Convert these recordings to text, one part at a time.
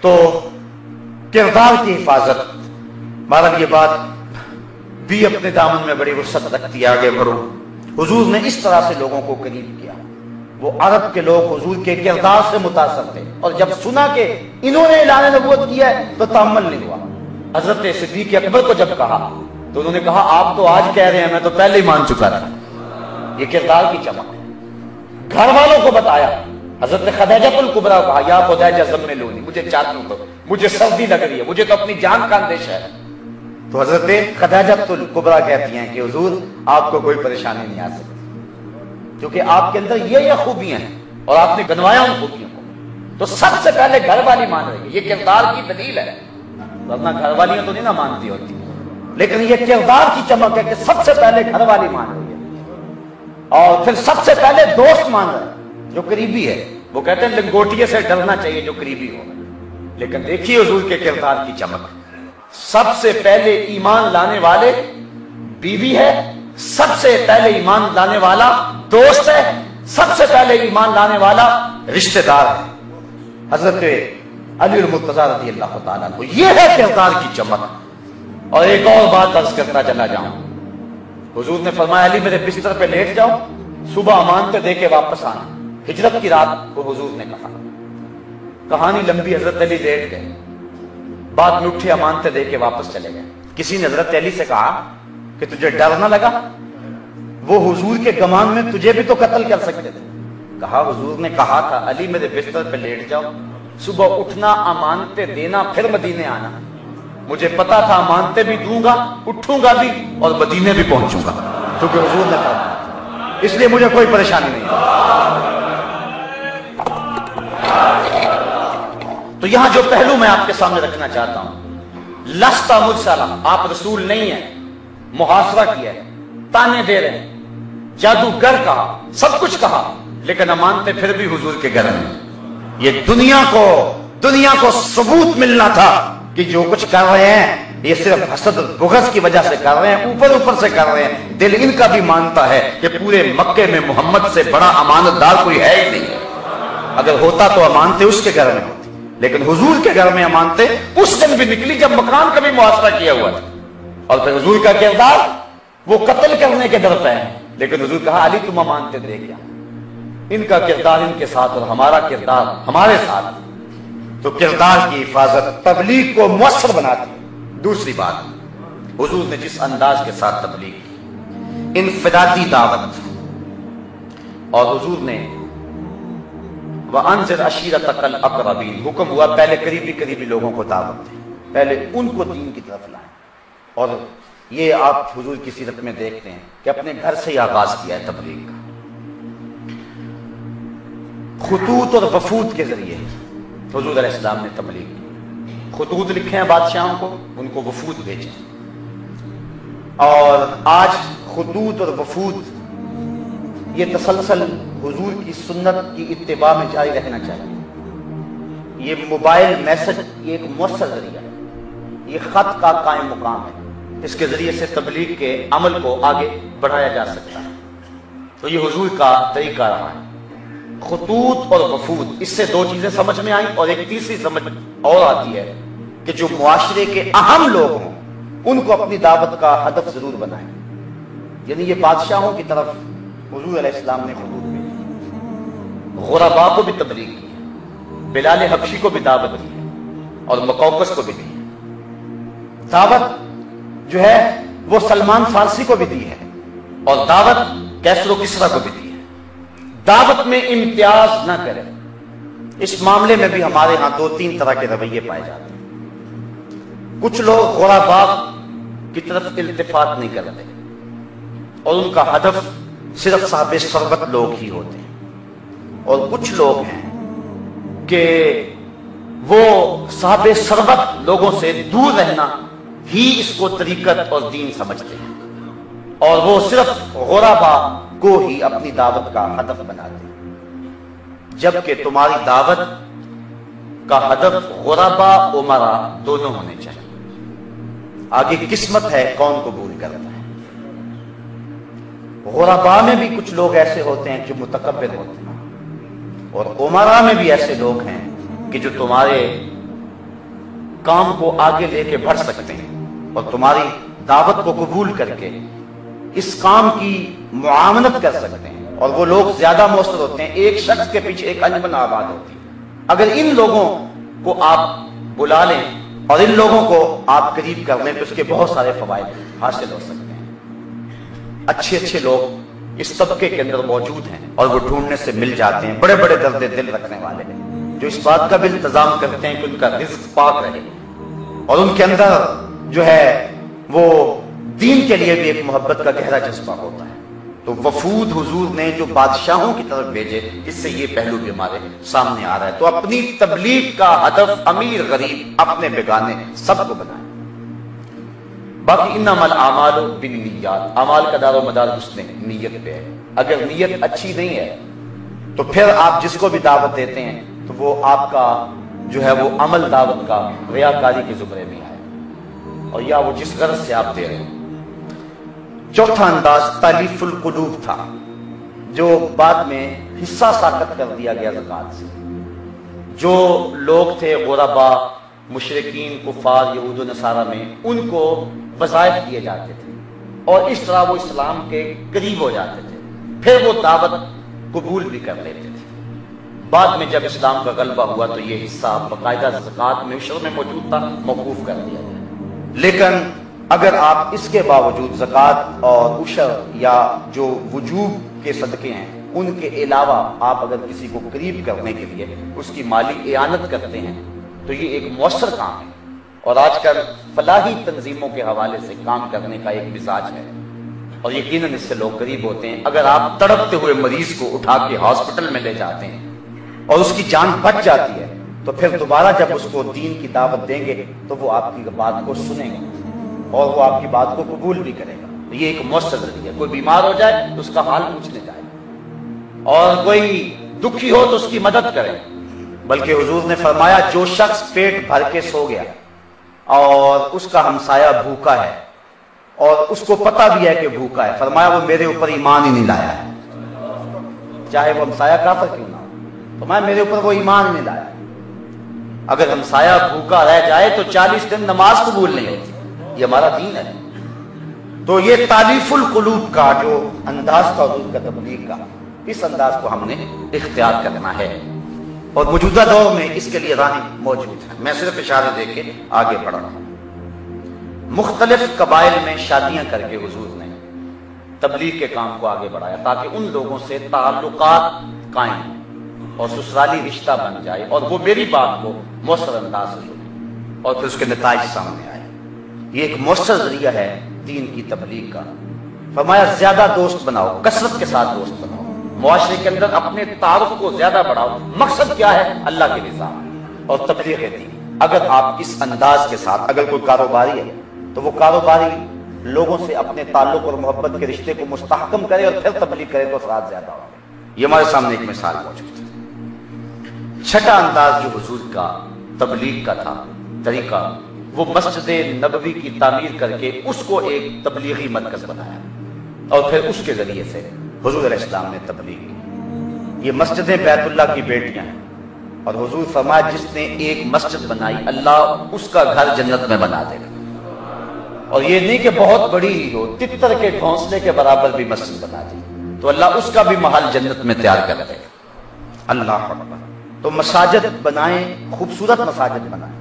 تو کردار کی حفاظت، بہرحال یہ بات بھی اپنے دامن میں بڑی وسعت رکھتی ہے، آگے بڑھو۔ حضور نے اس طرح سے لوگوں کو قریب کیا۔ وہ عرب کے لوگ حضور کے کردار سے متاثر تھے، اور جب سنا کہ انہوں نے اعلان نبوت کیا ہے تو تحمل نہیں ہوا۔ حضرت صدیق اکبر کو جب کہا تو انہوں نے کہا آپ تو آج کہہ رہے ہیں، میں تو پہلے ہی مان چکا تھا۔ یہ کردار کی چمک ہے۔ گھر والوں کو بتایا، حضرت خدیجہ الکبریٰ کو کہا یا خدیجہ زملونی، مجھے چادر دو، مجھے سردی لگ رہی ہے، مجھے تو اپنی جان کا اندیشہ ہے۔ تو حضرت خدیجہ الکبریٰ کہتی ہیں کہ حضور آپ کو کوئی پریشانی نہیں آ سکتی، کیونکہ آپ کے اندر یہ خوبیاں ہیں اور آپ نے گنوایا ان خوبیوں کو۔ تو سب سے پہلے گھر والی مان رہی ہے، یہ کردار کی دلیل ہے، ورنہ گھر والیاں تو نہیں نہ مانتی ہوتی، لیکن یہ کردار کی چمک ہے کہ سب سے پہلے گھر والی مان رہی ہے، اور پھر سب سے پہلے دوست مان رہا ہے جو قریبی ہے۔ وہ کہتے ہیں لنگوٹیے سے ڈرنا چاہیے جو قریبی ہو، لیکن دیکھیے حضور کے کردار کی چمک۔ سب سے پہلے ایمان لانے والے بیوی ہے، سب سے پہلے ایمان لانے والا دوست ہے، سب سے پہلے ایمان لانے والا رشتہ دار ہے، حضرت علی المرتضیٰ رضی اللہ تعالیٰ عنہ۔ یہ ہے کردار کی چمک۔ اور ایک اور بات عرض کرتا چلا جاؤں، حضور نے فرمایا علی میرے بستر پہ لیٹ جاؤ، صبح امانتیں دے کے واپس آنا۔ ہجرت کی رات کو حضور نے کہا، کہانی لمبی، حضرت علی لیٹ گئے، بعد میں اٹھے امانتیں دے کے واپس چلے گئے۔ کسی نے حضرت علی سے کہا کہ تجھے ڈر نہ لگا، وہ حضور کے گمان میں تجھے بھی تو قتل کر سکتے تھے۔ کہا حضور نے کہا تھا علی میرے بستر پہ لیٹ جاؤ، صبح اٹھنا، امانتیں دینا، پھر مدینے آنا۔ مجھے پتا تھا امانتیں بھی دوں گا، اٹھوں گا بھی، اور مدینے بھی پہنچوں گا، کیونکہ حضور نے کہا، اس لیے مجھے کوئی پریشانی نہیں ہے۔ تو یہاں جو پہلو میں آپ کے سامنے رکھنا چاہتا ہوں، لستا مرسلا، آپ رسول نہیں ہیں، محاصرہ کیا ہے، تانے دے رہے ہیں، جادوگر کہا، سب کچھ کہا، لیکن امانتیں پھر بھی حضور کے گھر میں۔ یہ دنیا کو ثبوت ملنا تھا کہ جو کچھ کر رہے ہیں یہ صرف حسد بغض کی وجہ سے کر رہے ہیں، اوپر سے کر رہے ہیں۔ دل ان کا بھی مانتا ہے کہ پورے مکے میں محمد سے بڑا امانت دار کوئی ہے ہی نہیں، اگر ہوتا تو امانتیں اس کے گھر میں ہوتی، لیکن حضور کے گھر میں امانتیں اس دن بھی نکلی جب مکان کا بھی محاصرہ کیا ہوا تھا۔ اور پھر حضور کا کردار، وہ قتل کرنے کے ڈر پہ ہے، لیکن حضور کہا علی تم امانتیں دے گیا۔ ان کا کردار ان کے ساتھ اور ہمارا کردار ہمارے ساتھ، تو کردار کی حفاظت تبلیغ کو مؤثر بناتی ہے۔ دوسری بات، حضور نے جس انداز کے ساتھ تبلیغ کی، انفرادی دعوت، اور حضور نے وَأَنذِرْ عَشِيرَتَكَ الْأَقْرَبِينَ، حکم ہوا پہلے قریبی لوگوں کو دعوت دیں، پہلے ان کو دین کی طرف لائیں۔ اور یہ آپ حضور کی سیرت میں دیکھتے ہیں کہ اپنے گھر سے ہی آغاز کیا ہے تبلیغ کا، خطوط اور وفود کے ذریعے حضور علیہ السلام نے تبلیغ کی۔ خطوط لکھے ہیں بادشاہوں کو، ان کو وفود بھیجیں، اور آج خطوط اور وفود یہ تسلسل حضور کی سنت کی اتباع میں جاری رہنا چاہیے۔ یہ موبائل میسج یہ ایک مؤثر ذریعہ ہے، یہ خط کا قائم مقام ہے، اس کے ذریعے سے تبلیغ کے عمل کو آگے بڑھایا جا سکتا ہے۔ تو یہ حضور کا طریقہ رہا ہے، خطوط اور وفود۔ اس سے دو چیزیں سمجھ میں آئیں، اور ایک تیسری سمجھ اور آتی ہے کہ جو معاشرے کے اہم لوگ ہوں ان کو اپنی دعوت کا ہدف ضرور بنائیں۔ یعنی یہ بادشاہوں کی طرف حضور علیہ السلام نے خطوط بھیجے، غرباء کو بھی تبلیغ کی ہے، بلال حبشی کو بھی دعوت دی ہے، اور مقوقس کو بھی دی ہے۔ دعوت جو ہے وہ سلمان فارسی کو بھی دی ہے، اور دعوت کیسر و کسریٰ کو بھی دی ہے۔ دعوت میں امتیاز نہ کرے۔ اس معاملے میں بھی ہمارے ہاں دو تین طرح کے رویے پائے جاتے ہیں۔ کچھ لوگ غرباء کی طرف التفات نہیں کرتے، اور ان کا ہدف صرف صاحب ثروت لوگ ہی ہوتے ہیں، اور کچھ لوگ ہیں کہ وہ صاحب ثروت لوگوں سے دور رہنا ہی اس کو طریقت اور دین سمجھتے ہیں، اور وہ صرف غرباء کو ہی اپنی دعوت کا ہدف بناتے ہیں، جبکہ تمہاری دعوت کا ہدف غرباء امراء دونوں ہونے چاہیے۔ آگے قسمت ہے کون قبول کرتا ہے۔ غرباء میں بھی کچھ لوگ ایسے ہوتے ہیں جو متکبر ہوتے ہیں، اور امراء میں بھی ایسے لوگ ہیں کہ جو تمہارے کام کو آگے لے کے بڑھ سکتے ہیں اور تمہاری دعوت کو قبول کر کے اس کام کی معاونت کر سکتے ہیں، اور وہ لوگ زیادہ مؤثر ہوتے ہیں، ایک شخص کے پیچھے ایک انجمن آباد ہوتی ہے۔ اگر ان لوگوں کو آپ بلا لیں اور ان لوگوں کو آپ قریب کر لیں تو اس کے بہت سارے فوائد حاصل ہو سکتے ہیں۔ اچھے اچھے لوگ اس طبقے کے اندر موجود ہیں اور وہ ڈھونڈنے سے مل جاتے ہیں، بڑے بڑے درد دل رکھنے والے جو اس بات کا بھی انتظام کرتے ہیں کہ ان کا رزق پاک رہے اور ان کے اندر جو ہے وہ دین کے لیے بھی ایک محبت کا گہرا جذبہ ہوتا ہے۔ تو وفود حضور نے جو بادشاہوں کی طرف بھیجے، اس سے یہ پہلو بھی ہمارے سامنے آ رہا ہے۔ تو اپنی تبلیغ کا ہدف امیر غریب اپنے بیگانے سب کو بنائیں۔ باقی انما الاعمال بالنیات، اعمال کا دار و مدار اس نے نیت پہ ہے۔ اگر نیت اچھی نہیں ہے تو پھر آپ جس کو بھی دعوت دیتے ہیں تو وہ آپ کا جو ہے وہ عمل دعوت کا ریاکاری کے زمرے میں آئے، اور یا وہ جس غرض سے آپ دے رہے ہیں۔ چوتھا انداز تالیف القلوب تھا، جو بعد میں حصہ ساقط کر دیا گیا زکوٰۃ سے۔ جو لوگ تھے غربا، مشرکین، کفار، یہود و نصارہ میں، ان کو وظائف دیے جاتے تھے اور اس طرح وہ اسلام کے قریب ہو جاتے تھے، پھر وہ دعوت قبول بھی کر لیتے تھے۔ بعد میں جب اسلام کا غلبہ ہوا تو یہ حصہ باقاعدہ زکوٰۃ میں عشر میں موجود تھا، موقوف کر دیا گیا۔ لیکن اگر آپ اس کے باوجود زکوٰۃ اور عشر یا جو وجوب کے صدقے ہیں ان کے علاوہ آپ اگر کسی کو قریب کرنے کے لیے اس کی مالی اعانت کرتے ہیں تو یہ ایک مؤثر کام ہے، اور آج کل فلاحی تنظیموں کے حوالے سے کام کرنے کا ایک مزاج ہے اور یقیناً اس سے لوگ قریب ہوتے ہیں۔ اگر آپ تڑپتے ہوئے مریض کو اٹھا کے ہاسپٹل میں لے جاتے ہیں اور اس کی جان بچ جاتی ہے تو پھر دوبارہ جب اس کو دین کی دعوت دیں گے تو وہ آپ کی بات کو سنیں گے اور وہ آپ کی بات کو قبول بھی کرے گا۔ یہ ایک مؤثر ذریعہ ہے۔ کوئی بیمار ہو جائے تو اس کا حال پوچھنے جائے اور کوئی دکھی ہو تو اس کی مدد کرے، بلکہ حضور نے فرمایا جو شخص پیٹ بھر کے سو گیا اور اس کا ہمسایہ بھوکا ہے اور اس کو پتہ بھی ہے کہ بھوکا ہے، فرمایا وہ میرے اوپر ایمان ہی نہیں لایا ہے، چاہے وہ ہمسایہ کافر کیوں نہ ہو، فرمایا میرے اوپر وہ ایمان ہی نہیں لایا ہے۔ اگر ہمسایہ بھوکا رہ جائے تو 40 دن نماز قبول نہیں ہوتی، یہ ہمارا دین ہے۔ تو یہ تالیف القلوب کا جو انداز تھا حضور کا تبلیغ کا، اس انداز کو ہم نے اختیار کرنا ہے، اور موجودہ دور میں اس کے لیے راہیں موجود ہیں۔ میں صرف اشارے دے کے آگے بڑھ رہا ہوں۔ مختلف قبائل میں شادیاں کر کے حضور نے تبلیغ کے کام کو آگے بڑھایا تاکہ ان لوگوں سے تعلقات قائم اور سسرالی رشتہ بن جائے اور وہ میری بات کو مؤثر انداز سے سنے اور پھر اس کے نتائج سامنے آئے۔ یہ ایک مؤثر ذریعہ ہے دین کی تبلیغ کا۔ فرمایا زیادہ دوست بناؤ، کثرت کے ساتھ دوست بناؤ، معاشرے کے اندر اپنے تعارف کو زیادہ بڑھاؤ۔ مقصد کیا ہے؟ اللہ کے نظام اور تبلیغ دین۔ اگر آپ اس انداز کے ساتھ، اگر کوئی کاروباری ہے تو وہ کاروباری لوگوں سے اپنے تعلق اور محبت کے رشتے کو مستحکم کرے اور پھر تبلیغ کرے تو اثرات زیادہ ہوں۔ یہ ہمارے سامنے ایک مثال موجود ہے۔ چھٹا انداز جو حضور کا تبلیغ کا تھا طریقہ، وہ مسجد نبوی کی تعمیر کر کے اس کو ایک تبلیغی مرکز بنایا اور پھر اس کے ذریعے سے حضور علیہ السلام نے تبلیغ کی۔ یہ مسجدیں بیت اللہ کی بیٹیاں ہیں اور حضور فرمایا جس نے ایک مسجد بنائی اللہ اس کا گھر جنت میں بنا دے گا، اور یہ نہیں کہ بہت بڑی ہو، تتر کے گھونسلے کے برابر بھی مسجد بنا دی تو اللہ اس کا بھی محل جنت میں تیار کر دے گا۔ اللہ اکبر۔ تو مساجد بنائیں، خوبصورت مساجد بنائیں،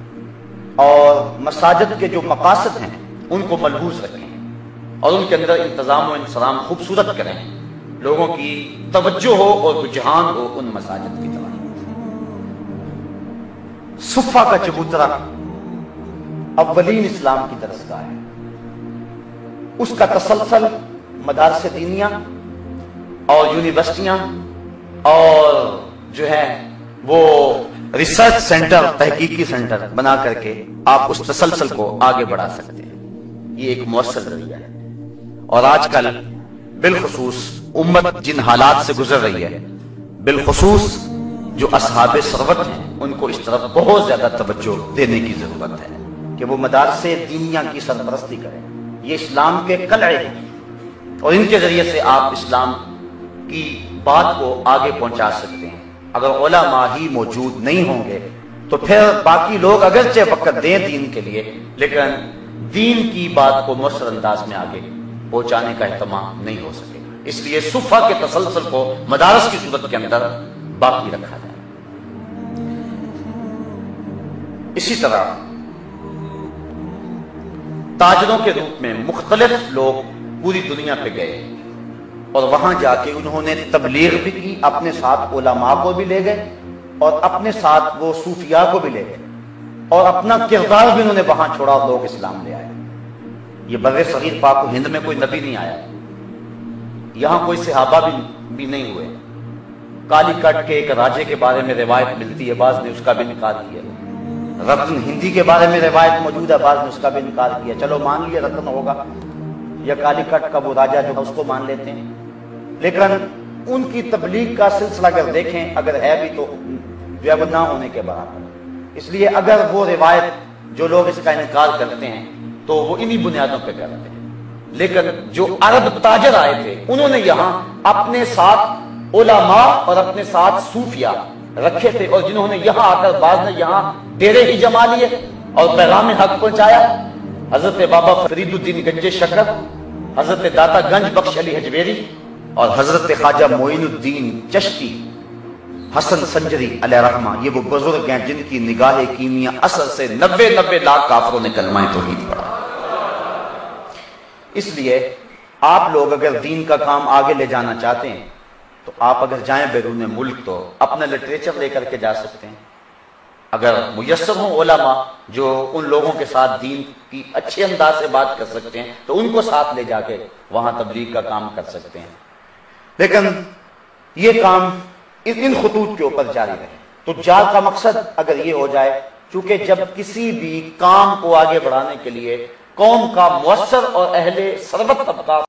اور مساجد کے جو مقاصد ہیں ان کو ملحوظ رکھیں اور ان کے اندر انتظام و انصرام خوبصورت کریں، لوگوں کی توجہ ہو اور رجحان ہو ان مساجد کی طرف۔ صفہ کا چبوترا اولین اسلام کی درسگاہ ہے، اس کا تسلسل مدارس دینیہ اور یونیورسٹیاں اور جو ہے وہ ریسرچ سینٹر، تحقیقی سینٹر بنا کر کے آپ اس تسلسل کو آگے بڑھا سکتے ہیں۔ یہ ایک مؤثر ذریعہ ہے، اور آج کل بالخصوص امت جن حالات سے گزر رہی ہے، بالخصوص جو اصحاب ثروت ہیں، ان کو اس طرف بہت زیادہ توجہ دینے کی ضرورت ہے کہ وہ مدارس دینیہ کی سرپرستی کریں۔ یہ اسلام کے قلعے ہیں اور ان کے ذریعے سے آپ اسلام کی بات کو آگے پہنچا سکتے ہیں۔ اگر علماء ہی موجود نہیں ہوں گے تو پھر باقی لوگ اگرچہ وقت دیں دین کے لیے، لیکن دین کی بات کو مؤثر انداز میں آگے پہنچانے کا اہتمام نہیں ہو سکے گا۔ اس لیے صفحہ کے تسلسل کو مدارس کی صورت کے اندر باقی رکھا جائے۔ اسی طرح تاجروں کے روپ میں مختلف لوگ پوری دنیا پہ گئے اور وہاں جا کے انہوں نے تبلیغ بھی کی، اپنے ساتھ علماء کو بھی لے گئے اور اپنے ساتھ وہ صوفیاء کو بھی لے گئے اور اپنا کردار بھی انہوں نے وہاں چھوڑا اور لوگ اسلام لے آئے۔ یہ بر صغیر پاک و ہند میں کوئی نبی نہیں آیا، یہاں کوئی صحابہ بھی نہیں ہوئے۔ کالی کٹ کے ایک راجے کے بارے میں روایت ملتی ہے، بعض نے اس کا بھی انکار کیا۔ رتن ہندی کے بارے میں روایت موجود ہے، بعض نے اس کا بھی انکار کیا۔ چلو مان لیا رتن ہوگا یا کالی کٹ کا وہ راجہ جو اس کو مان لیتے ہیں، لیکن ان کی تبلیغ کا سلسلہ اگر دیکھیں، اگر ہے بھی تو جو ہے وہ نہ ہونے کے برابر۔ اس لیے اگر وہ روایت جو لوگ اس کا انکار کرتے ہیں تو وہ انہی بنیادوں پہ کرتے ہیں، لیکن جو عرب تاجر آئے تھے انہوں نے یہاں اپنے ساتھ علماء اور اپنے ساتھ صوفیاء رکھے تھے، اور جنہوں نے یہاں آ کر بعض نے یہاں ڈیرے ہی جما لیے اور پیغام حق پہنچایا۔ حضرت بابا فرید الدین گنج شکر، حضرت داتا گنج بخش علی حجویری اور حضرت خواجہ معین الدین چشتی حسن سنجری علیہ رحمہ، یہ وہ بزرگ ہیں جن کی نگاہ کیمیا اثر سے 90 لاکھ کافروں نے کلمہ توحید پڑھا۔ اس لیے آپ لوگ اگر دین کا کام آگے لے جانا چاہتے ہیں تو آپ اگر جائیں بیرون ملک تو اپنا لٹریچر لے کر کے جا سکتے ہیں۔ اگر میسر ہوں علماء جو ان لوگوں کے ساتھ دین کی اچھے انداز سے بات کر سکتے ہیں تو ان کو ساتھ لے جا کے وہاں تبلیغ کا کام کر سکتے ہیں، لیکن یہ کام ان خطوط کے اوپر جاری رہے۔ تو جار کا مقصد اگر یہ ہو جائے، چونکہ جب کسی بھی کام کو آگے بڑھانے کے لیے قوم کا مؤثر اور اہل ثروت طبقہ